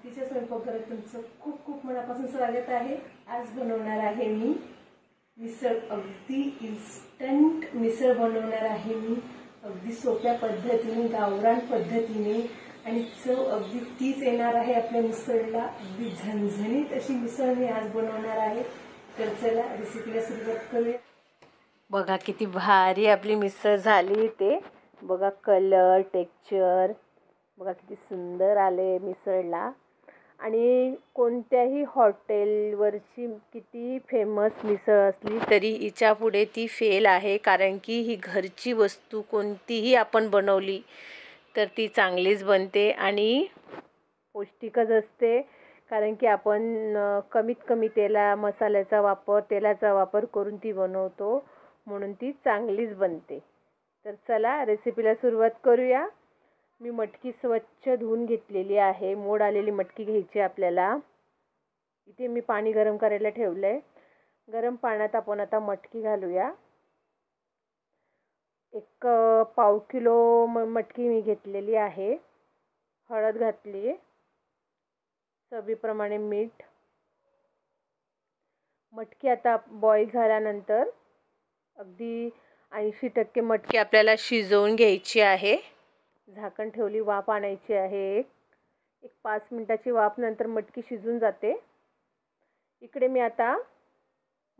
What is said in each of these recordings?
भक्तीच्या स्वयंपाकघरात तुमचं खूप खूप मनापासून स्वागत आहे। आज बनवणार आहे मी मिसळ। अगदी इन्स्टंट मिसळ बनवणार आहे मी, अगदी सोप्या पद्धतीने, गावरान पद्धतीने, आणि चव अगदी तीच येणार आहे आपल्या मिसळला। अगदी झणझणीत अशी मिसळ मी आज बनवणार आहे। तर चला रेसिपीला सुरुवात करूया। बघा किती भारी आपली मिसळ झाली ते। बघा कलर, टेक्स्चर बघा किती सुंदर आले मिसळला। आणि कोणत्याही हॉटेलवरची किती फेमस मिसळ असली तरी हिच्या पुढे ती फेल आहे, कारण की ही घरची वस्तू कोणतीही आपण बनवली तर ती चांगलीच बनते आणि पौष्टिकच असते, कारण की आपण कमीत कमी तेलाचा वापर करून ती बनवतो, म्हणून ती चांगलीच बनते। तर चला रेसिपीला सुरुवात करूया। मी मटकी स्वच्छ धुवून घेतलेली आहे। मोड आलेली मटकी घ्यायची आपल्याला। इथे मी पाणी गरम करायला ठेवलंय। गरम पाण्यात आपण आता मटकी घालूया। एक पाव किलो मटकी मी घेतलेली आहे। हळद घातली, चवीप्रमाणे मीठ। मटकी आता बॉईल झाल्यानंतर अगदी 80% मटकी आपल्याला शिजवून घ्यायची आहे। झाकण ठेवली, वाफ आणायची आहे। एक 5 मिनिटाची वाफ नंतर मटकी शिजून जाते। इकडे मी आता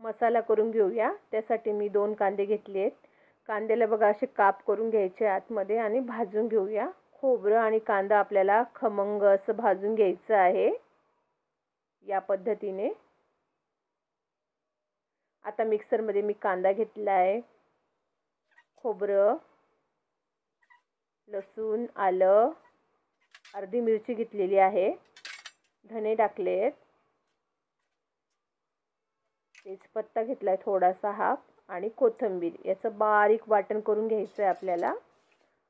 मसाला करून घेऊया। त्यासाठी मी 2 कांदे घेतलेत। कांद्याला बघा असे काप करून घ्यायचे आतमध्ये आणि भाजून घेऊया। खोबरं आणि कांदा आपल्याला खमंग असं भाजून घ्यायचं आहे या पद्धतीने। आता मिक्सरमध्ये मी कांदा घेतला आहे, खोबरं, लसूण, आलं, अर्धी मिरची घेतलेली आहे, धने टाकलेत, तेजपत्ता घेतलाय थोडासा हाफ, आणि कोथिंबीर। याचं बारीक वाटण करून घ्यायचं आहे आपल्याला।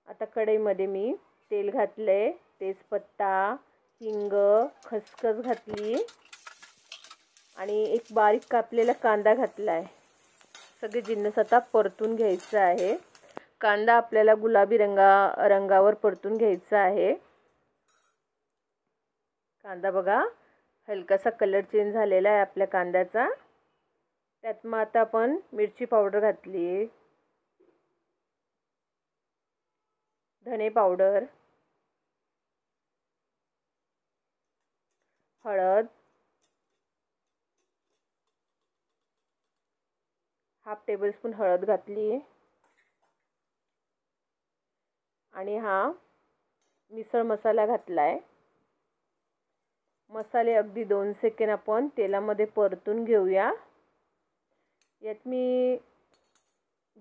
आता कढईमध्ये मी तेल घातले, तेजपत्ता, हिंग, खसखस घातली आणि एक बारीक कापलेला कांदा घातलाय। सगळे जिन्नस आता परतून घ्यायचं आहे। कांदा आपल्याला गुलाबी रंगावर परतून घ्यायचा आहे। कांदा बघा हलकासा कलर चेंज झालेला आहे आपल्या कांद्याचा। त्यात मग आता आपण मिरची पावडर घातली, धने पावडर, हळद, हाफ टेबलस्पून हळद घातली, आणि हा मिसळ मसाला घातलाय। मसाले अगदी 2 सेकंद आपण तेलामध्ये परतून घेऊया। यात मी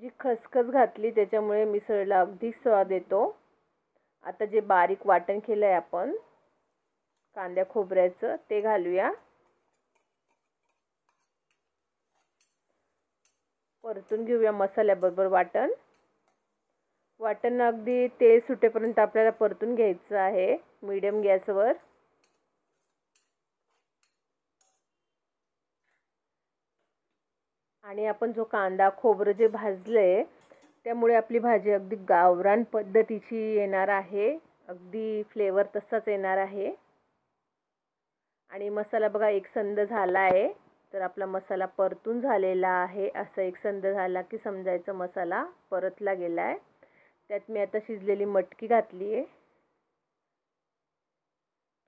जी खसखस घातली त्याच्यामुळे मिसळला अगदी स्वाद येतो। आता जे बारीक वाटण केलंय आपण कांद्या खोबऱ्याचं ते घालूया। परतून घेऊया मसाल्याबरोबर वाटण अगदी तेल सुटेपर्यंत आपल्याला परतून घ्यायचं आहे मीडियम गॅसवर। आणि आपण जो कांदा खोबरं जे भाजलंय त्यामुळे आपली भाजी अगदी गावरान पद्धतीची येणार आहे, अगदी फ्लेवर तसाच येणार आहे। आणि मसाला बघा एकसंध झाला आहे, तर आपला मसाला परतून झालेला आहे। असं एकसंध झाला की समजायचं मसाला परतला गेलाय। त्यात मी आता शिजलेली मटकी घातली आहे।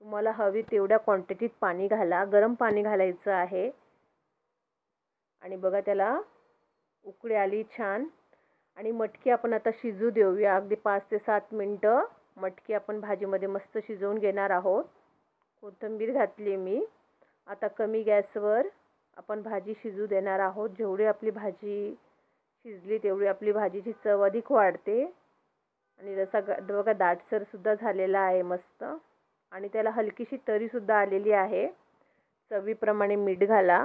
तुम्हाला हवी तेवढ्या क्वांटिटीत पाणी घाला, गरम पाणी घालायचं आहे। आणि बघा त्याला उकळी आली छान। आणि मटकी आपण आता शिजू देऊया अगदी 5 ते 7 मिनिटं। मटकी आपण भाजीमध्ये मस्त शिजवून घेणार आहोत। कोथिंबीर घातली मी। आता कमी गॅसवर आपण भाजी शिजू देणार आहोत। जेवढी आपली भाजी शिजली तेवढी आपली भाजीची चव अधिक वाढते। आणि रसा बघा दाटसर सुद्धा झालेला आहे मस्त, आणि त्याला हलकीशी तरी सुद्धा आलेली आहे। चवीप्रमाणे मीठ घाला।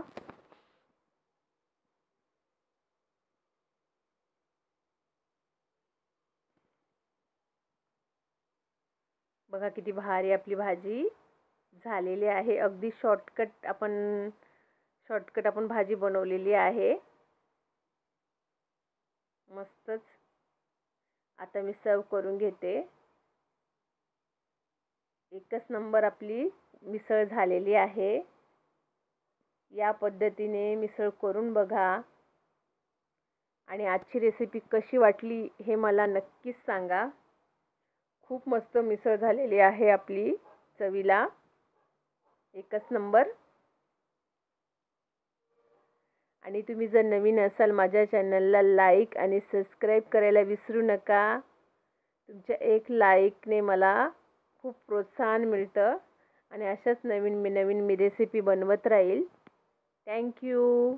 बघा किती भारी आपली भाजी झालेली आहे। अगदी शॉर्टकट आपण भाजी बनवलेली आहे मस्तच। आता मी सर्व करून घेते। एकच नंबर आपली मिसळ झालेली आहे. या पद्धतीने मिसळ करून बघा आणि आजची रेसिपी कशी वाटली हे मला नक्कीच सांगा. खूप मस्त मिसळ झालेली आहे आपली, चवीला एकच नंबर. आणि तुम्ही जर नवीन असाल माझ्या चॅनलला लाईक आणि सबस्क्राईब करायला विसरू नका. तुमच्या एक लाईकने मला खूप प्रोत्साहन मिळतं आणि अशाच नवीन मी रेसिपी बनवत राहील. थँक्यू.